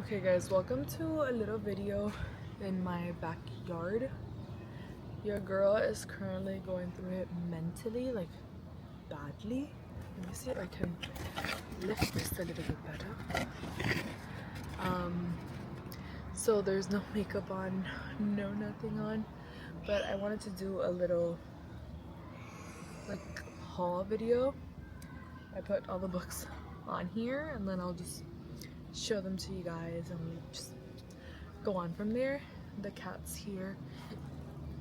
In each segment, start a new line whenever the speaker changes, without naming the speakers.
Okay guys, welcome to a little video in my backyard. Your girl is currently going through it mentally, like badly. Let me see if I can lift this a little bit better. So there's no makeup on, no nothing on, but I wanted to do a little like haul video. I put all the books on here and then I'll just show them to you guys and we'll just go on from there. The cat's here.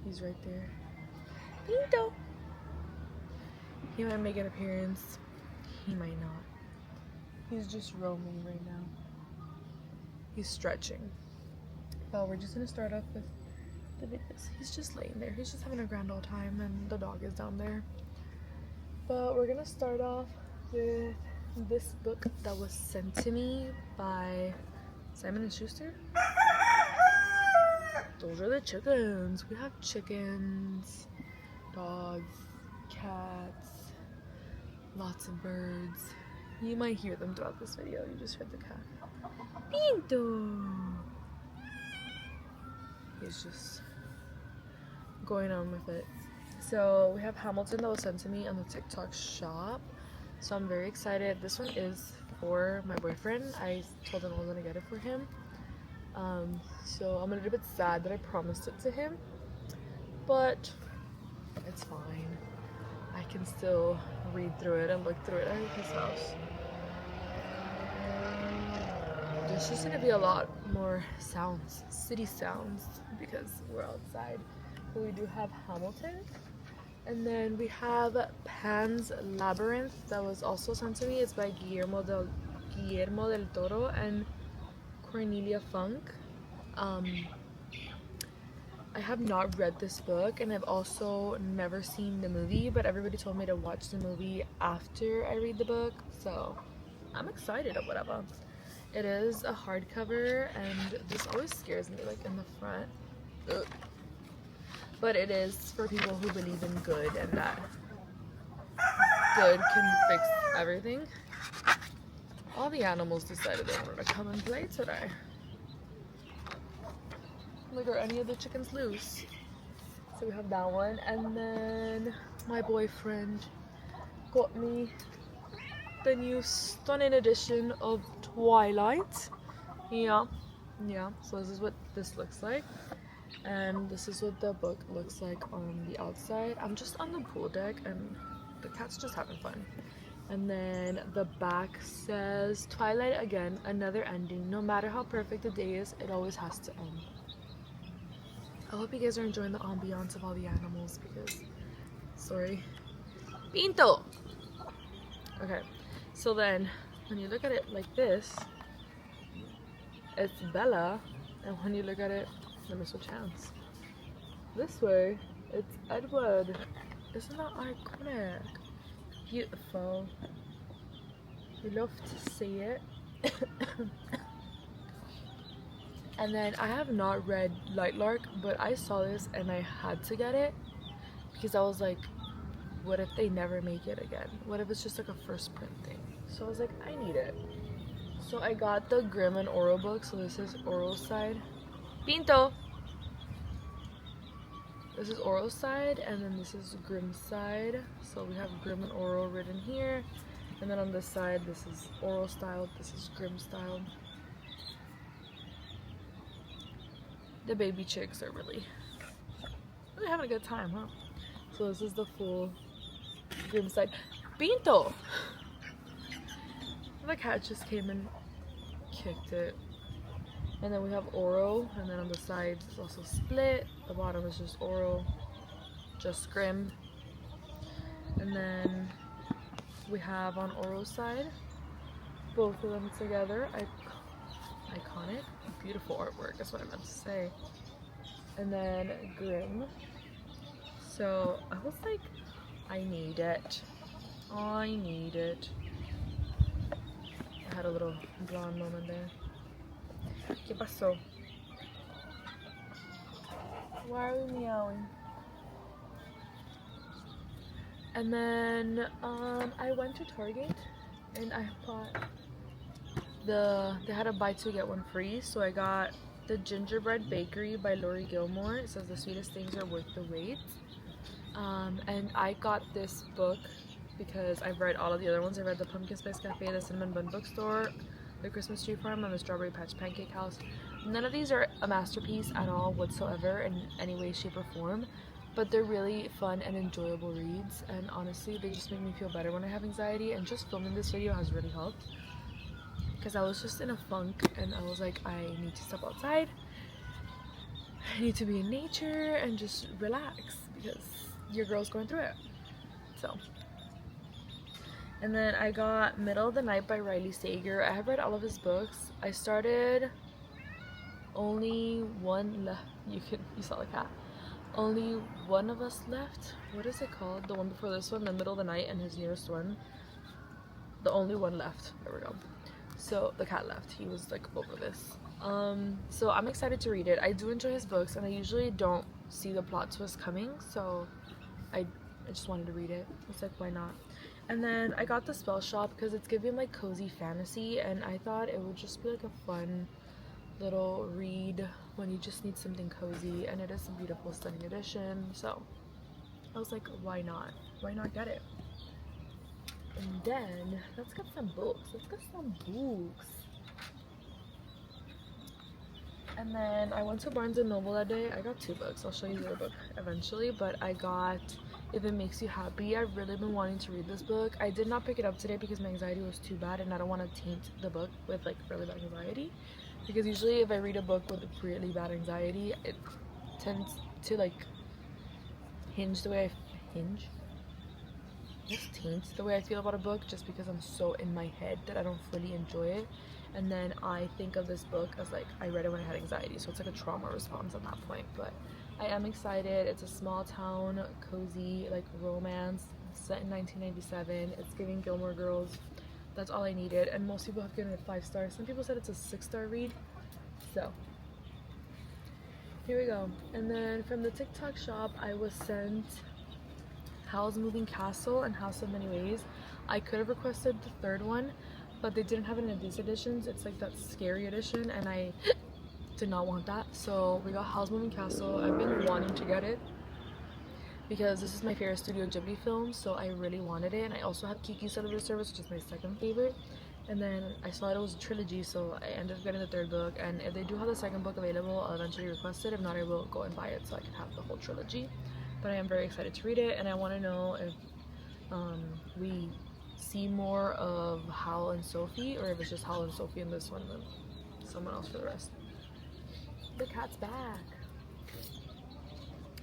He's right there. Pinto! He might make an appearance. He might not. He's just roaming right now. He's stretching. Well, we're just gonna start off with the videos. He's just laying there. He's just having a grand old time and the dog is down there. But we're gonna start off with this book that was sent to me by Simon & Schuster. Those are the chickens. We have chickens, dogs, cats, lots of birds. You might hear them throughout this video. You just heard the cat. Pinto! He's just going on with it. So we have Hamilton that was sent to me on the TikTok shop. So I'm very excited. This one is for my boyfriend. I told him I was gonna get it for him. So I'm a little bit sad that I promised it to him, but it's fine. I can still read through it and look through it at his house. There's just gonna be a lot more sounds, city sounds, because we're outside. But we do have Hamilton. And then we have Pan's Labyrinth that was also sent to me. It's by Guillermo del Toro and Cornelia Funk. I have not read this book and I've also never seen the movie, but everybody told me to watch the movie after I read the book, so I'm excited or whatever. It is a hardcover and this always scares me, like in the front. Ugh. But it is for people who believe in good and that good can fix everything. All the animals decided they wanted to come and play today. Like, are any of the chickens loose? So we have that one. And then my boyfriend got me the new stunning edition of Twilight. Yeah. So this is what this looks like. And this is what the book looks like on the outside. I'm just on the pool deck and the cat's just having fun. And then the back says, Twilight again, another ending. No matter how perfect the day is, it always has to end. I hope you guys are enjoying the ambiance of all the animals because, sorry. Pinto! Okay, so then when you look at it like this, it's Bella. And when you look at it, let me switch hands. This way, it's Edward. Isn't that iconic? Beautiful. We love to see it. And then I have not read Lightlark, but I saw this and I had to get it because I was like, what if they never make it again? What if it's just like a first print thing? So I was like, I need it. So I got the Grimm and Oro book. So this is Oro's side. Pinto! This is Oro's side and then this is Grimm's side. So we have Grimm and Oro written here. And then on this side, this is Oro style, this is Grimm style. The baby chicks are really having a good time, huh? So this is the full Grimm side. Pinto! The cat just came and kicked it. And then we have Oro, and then on the side it's also split. The bottom is just Oro, just Grimm. And then we have on Oro's side, both of them together. Iconic, beautiful artwork, that's what I meant to say. And then Grimm. So I was like, I need it. I had a little blonde moment there. ¿Qué pasó? Why are we meowing? And then I went to Target and I bought they had a buy two get one free, so I got the Gingerbread Bakery by Lori Gilmore. It says the sweetest things are worth the wait. And I got this book because I've read all of the other ones. I read the Pumpkin Spice Cafe, the Cinnamon Bun Bookstore, the Christmas Tree Farm, and the Strawberry Patch Pancake House. None of these are a masterpiece at all whatsoever in any way, shape, or form, but they're really fun and enjoyable reads, and honestly they just make me feel better when I have anxiety, and just filming this video has really helped because I was just in a funk and I was like, I need to step outside, I need to be in nature and just relax because your girl's going through it. So, and then I got Middle of the Night by Riley Sager. I have read all of his books. I started only one left. You saw the cat. Only One of Us Left. What is it called? The one before this one, the Middle of the Night, and his newest one. The Only One Left. There we go. So the cat left. He was like over this. So I'm excited to read it. I do enjoy his books, and I usually don't see the plot twist coming, so I just wanted to read it. It's like, why not? And then I got the Spell Shop because it's giving like cozy fantasy, and I thought it would just be like a fun little read when you just need something cozy, and it is a beautiful stunning edition, so I was like, why not get it? And then let's get some books. And then I went to Barnes and Noble that day. I got two books. I'll show you the other book eventually, but I got If It Makes You Happy. I've really been wanting to read this book. I did not pick it up today because my anxiety was too bad, and I don't want to taint the book with like really bad anxiety, because usually if I read a book with really bad anxiety, it tends to like taint the way I feel about a book, just because I'm so in my head that I don't fully enjoy it, and then I think of this book as like I read it when I had anxiety, so it's like a trauma response at that point. But I am excited. It's a small town cozy like romance set in 1997. It's giving Gilmore Girls. That's all I needed, and most people have given it 5 stars. Some people said it's a 6-star read, so here we go. And then from the TikTok shop I was sent Howl's Moving Castle and House of Many Ways. I could have requested the third one, but they didn't have it in these editions. It's like that scary edition, and I did not want that, so we got Howl's Moving Castle. I've been wanting to get it because this is my favorite Studio Ghibli film, so I really wanted it. And I also have Kiki's Cellular Service, which is my second favorite, and then I saw it was a trilogy, so I ended up getting the third book. And if they do have the second book available, I'll eventually request it. If not, I will go and buy it so I can have the whole trilogy. But I am very excited to read it, and I want to know if we see more of Howl and Sophie, or if it's just Howl and Sophie in this one, then someone else for the rest. The cat's back.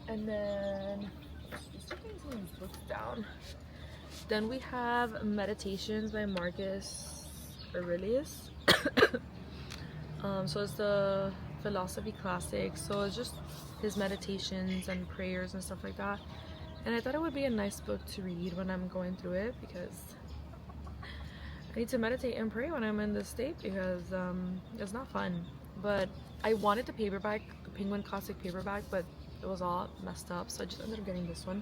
And then just taking some of these books down. Then we have Meditations by Marcus Aurelius. So it's the philosophy classic, so it's just his meditations and prayers and stuff like that, and I thought it would be a nice book to read when I'm going through it, because I need to meditate and pray when I'm in this state, because it's not fun. But I wanted the paperback, the Penguin Classic paperback, but it was all messed up, so I just ended up getting this one.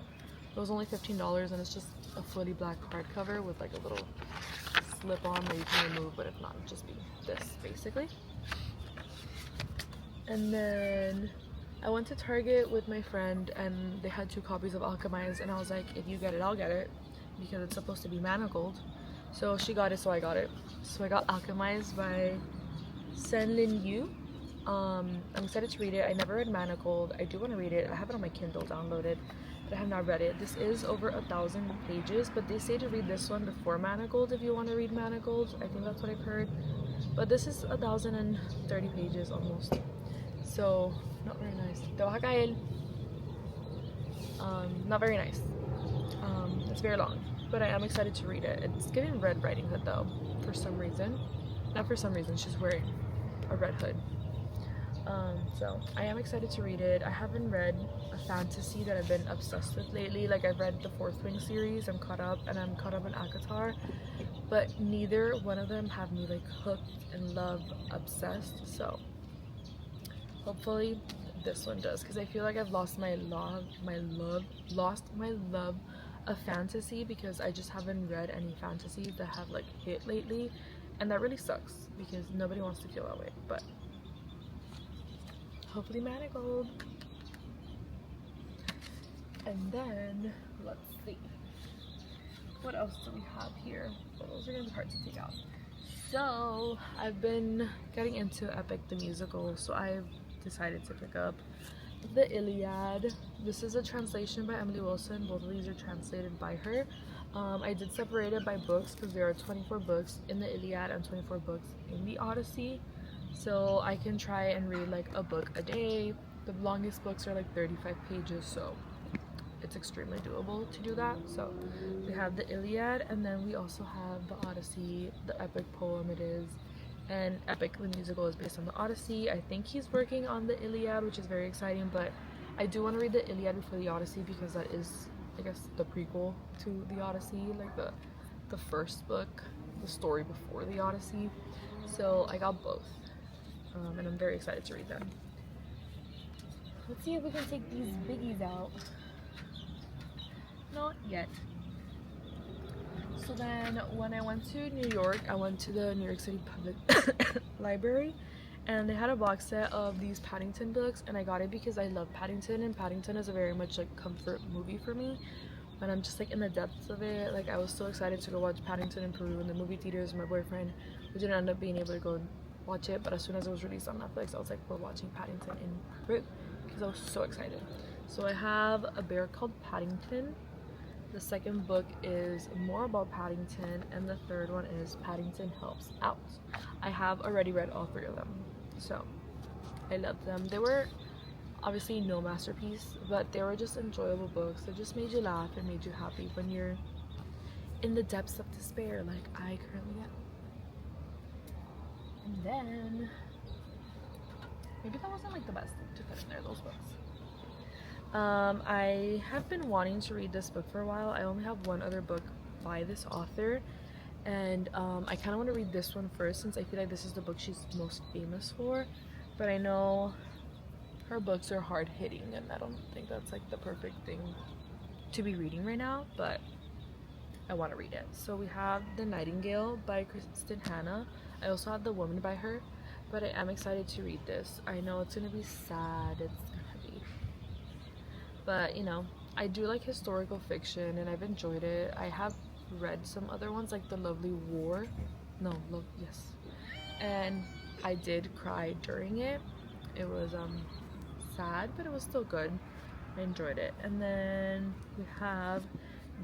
It was only $15, and it's just a fully black hardcover with like a little slip on that you can remove, but if not, it'd just be this basically. And then I went to Target with my friend, and they had 2 copies of Alchemized, and I was like, if you get it, I'll get it, because it's supposed to be manacled. So she got it, so I got it. So I got Alchemized by Sen Lin Yu. I'm excited to read it. I never read Manacled. I do want to read it. I have it on my Kindle downloaded, but I have not read it. This is over 1,000 pages, but they say to read this one before Manacled if you want to read Manacled. I think that's what I've heard. But this is 1,030 pages almost. So, not very nice. Not very nice. It's very long, but I am excited to read it. It's giving Red Riding Hood though, for some reason. Not for some reason, she's wearing a red hood. So I am excited to read it. I haven't read a fantasy that I've been obsessed with lately. Like, I've read the Fourth Wing series, I'm caught up, and I'm caught up in Akatar, but neither one of them have me like hooked and love obsessed. So hopefully this one does, because I feel like I've lost my love of fantasy, because I just haven't read any fantasies that have like hit lately, And that really sucks because nobody wants to feel that way, but hopefully manacled. And then let's see, what else do we have here? Well, those are gonna be hard to take out. So I've been getting into Epic the musical, so I've decided to pick up the Iliad. This is a translation by Emily Wilson. Both of these are translated by her. I did separate it by books because there are 24 books in the Iliad and 24 books in the Odyssey, so I can try and read like a book a day. The longest books are like 35 pages, so it's extremely doable to do that. So we have the Iliad, and then we also have the Odyssey, the epic poem it is. And Epic the musical is based on the Odyssey. I think he's working on the Iliad, which is very exciting, but I do want to read the Iliad before the Odyssey because that is, I guess, the prequel to the Odyssey, like the first book, the story before the Odyssey. So I got both, and I'm very excited to read them. Let's see if we can take these biggies out. Not yet. So then when I went to New York, I went to the New York City Public Library, and they had a box set of these Paddington books, and I got it because I love Paddington, and Paddington is a very much like comfort movie for me when I'm just like in the depths of it. Like I was so excited to go watch Paddington in Peru in the movie theaters with my boyfriend. We didn't end up being able to go watch it, but as soon as it was released on Netflix, I was like, we're watching Paddington in Peru because I was so excited. So I have A Bear Called Paddington. The second book is more about Paddington, and the third one is Paddington Helps Out. I have already read all three of them, so I loved them. They were obviously no masterpiece, but they were just enjoyable books that just made you laugh and made you happy when you're in the depths of despair like I currently am. And then maybe that wasn't like the best thing to put in there, those books. I have been wanting to read this book for a while. I only have one other book by this author, and I kind of want to read this one first since I feel like this is the book she's most famous for, but I know her books are hard-hitting and I don't think that's like the perfect thing to be reading right now, but I want to read it. So we have The Nightingale by Kristen Hanna. I also have The Woman by her, but I am excited to read this. I know it's gonna be sad, but you know, I do like historical fiction and I've enjoyed it. I have read some other ones like The Lovely War. Yes. And I did cry during it. It was sad, but it was still good. I enjoyed it. And then we have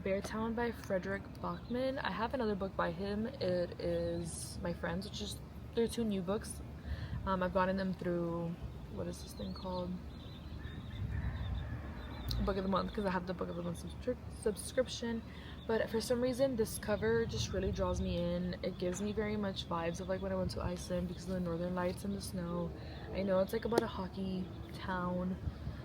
Beartown by Frederick Bachman. I have another book by him. It is My Friends, which is, they're two new books. I've gotten them through, what is this thing called? Book of the Month, because I have the Book of the Month subscription. But for some reason this cover just really draws me in. It gives me very much vibes of like when I went to Iceland because of the northern lights and the snow. I know it's like about a hockey town,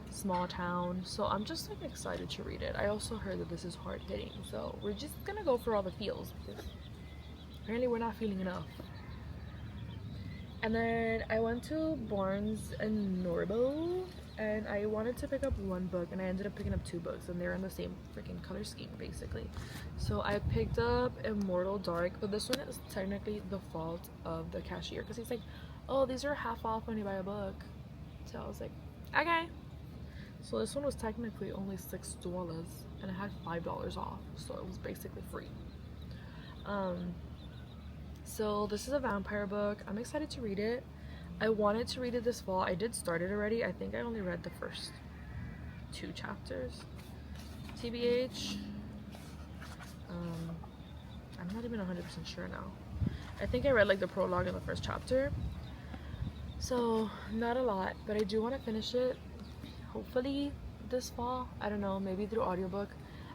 small town, so I'm just like excited to read it. I also heard that this is hard hitting, so we're just gonna go for all the feels because apparently we're not feeling enough. And then I went to Barnes and Noble and I wanted to pick up one book and I ended up picking up two books and they're in the same freaking color scheme basically. So I picked up Immortal Dark, but this one is technically the fault of the cashier because he's like, oh, these are half off when you buy a book. So I was like, okay. So this one was technically only $6 and it had $5 off, so it was basically free. So this is a vampire book. I'm excited to read it. I wanted to read it this fall. I did start it already. I think I only read the first 2 chapters. TBH. I'm not even 100% sure now. I think I read like the prologue in the first chapter. So not a lot, but I do want to finish it. Hopefully this fall. I don't know, maybe through audiobook.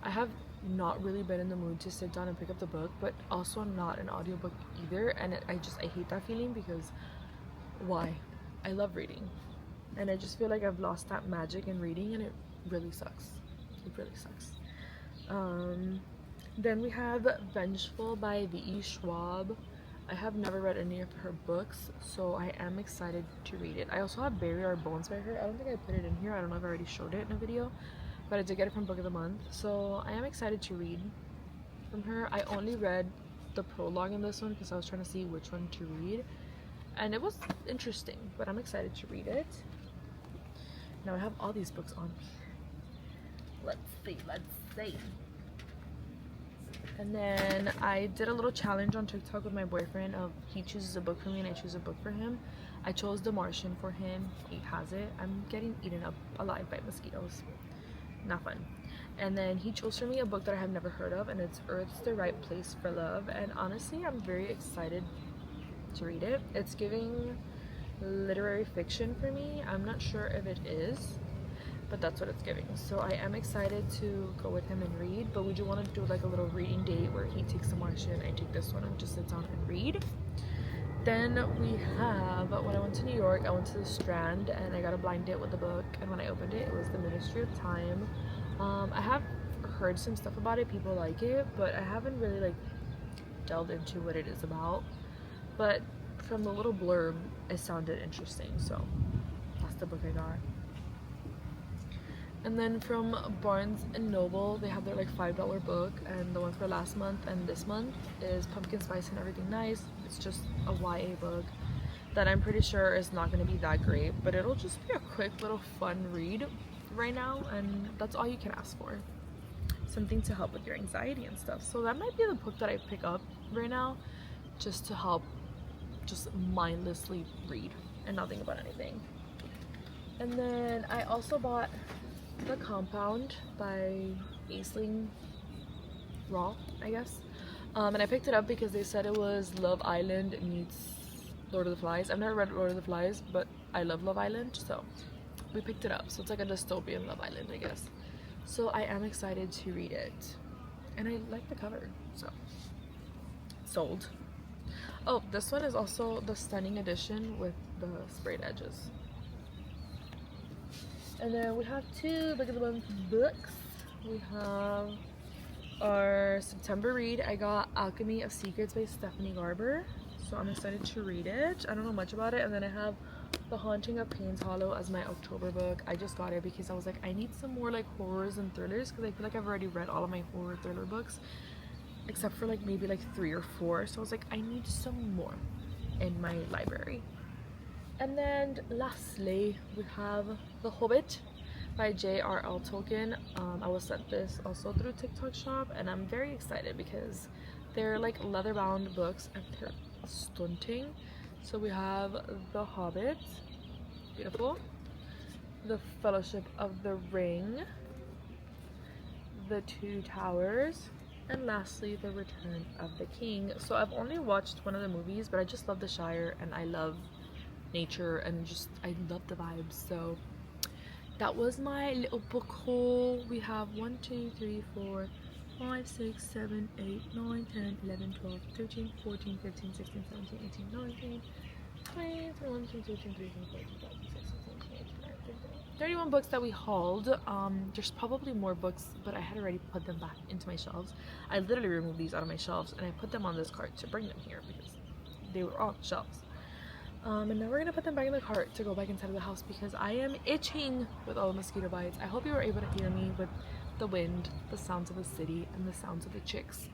I have not really been in the mood to sit down and pick up the book, but also not an audiobook either, and I hate that feeling because why? I love reading and I just feel like I've lost that magic in reading and it really sucks. It really sucks. Then we have Vengeful by V.E. Schwab. I have never read any of her books, so I am excited to read it. I also have Bury Our Bones by her. I don't think I put it in here. I don't know if I already showed it in a video, but I did get it from Book of the Month, so I am excited to read from her. I only read the prologue in this one because I was trying to see which one to read, and it was interesting, but I'm excited to read it. Now I have all these books on me. Let's see. And then I did a little challenge on TikTok with my boyfriend of he chooses a book for me and I choose a book for him. I chose The Martian for him. He has it. I'm getting eaten up alive by mosquitoes. Not fun. And then he chose for me a book that I have never heard of, and it's Earth's the Right Place for Love. And honestly, I'm very excited to read it. It's giving literary fiction for me. I'm not sure if it is, but that's what it's giving. So I am excited to go with him and read, but we do want to do like a little reading date where he takes The Martian, I take this one, and just sit down and read. Then we have, when I went to New York, I went to the Strand and I got a blind date with the book, and when I opened it, it was The Ministry of Time. I have heard some stuff about it, people like it, but I haven't really like delved into what it is about. But from the little blurb, it sounded interesting, so that's the book I got. And then from Barnes & Noble, they have their like $5 book, and the one for last month and this month is Pumpkin Spice and Everything Nice. It's just a YA book that I'm pretty sure is not going to be that great, but it'll just be a quick little fun read right now, and that's all you can ask for. Something to help with your anxiety and stuff. So that might be the book that I pick up right now, just to help just mindlessly read and not think about anything. And then I also bought The Compound by Aisling Raw, I guess. And I picked it up because they said it was Love Island meets Lord of the Flies. I've never read Lord of the Flies, but I love Love Island, so we picked it up. So it's like a dystopian Love Island, I guess. So I am excited to read it, and I like the cover, so sold. Oh, this one is also the stunning edition with the sprayed edges. And then we have two Book of the Month books. We have our September read. I got Alchemy of Secrets by Stephanie Garber, so I'm excited to read it. I don't know much about it. And then I have The Haunting of Payne's Hollow as my October book. I just got it because I was like, I need some more like horrors and thrillers, because I feel like I've already read all of my horror thriller books except for like maybe like 3 or 4. So I was like, I need some more in my library. And then lastly, we have The Hobbit by J.R.R. Tolkien. I was sent this also through TikTok Shop, and I'm very excited because they're like leather-bound books and they're stunting. So we have The Hobbit, beautiful, The Fellowship of the Ring, The Two Towers, and lastly The Return of the King. So I've only watched one of the movies, but I just love the Shire and I love nature and just I love the vibes. So that was my little book haul. We have 1 2 3 4 5 6 7 8 9 10 11 12 13 14 15 16 17 18 19 20 21 22 23 24 25 26 27 28 29 31 books that we hauled. There's probably more books, but I had already put them back into my shelves. I literally removed these out of my shelves and I put them on this cart to bring them here because they were off shelves. And now we're gonna put them back in the cart to go back inside of the house because I am itching with all the mosquito bites. I hope you were able to hear me with the wind, the sounds of the city, and the sounds of the chicks,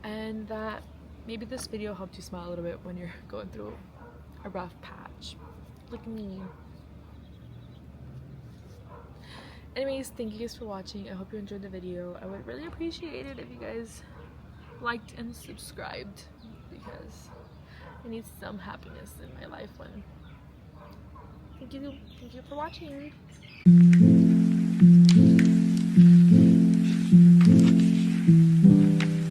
and that maybe this video helped you smile a little bit when you're going through a rough patch. Look at me. Anyways, thank you guys for watching. I hope you enjoyed the video. I would really appreciate it if you guys liked and subscribed because I need some happiness in my life. Thank you for watching.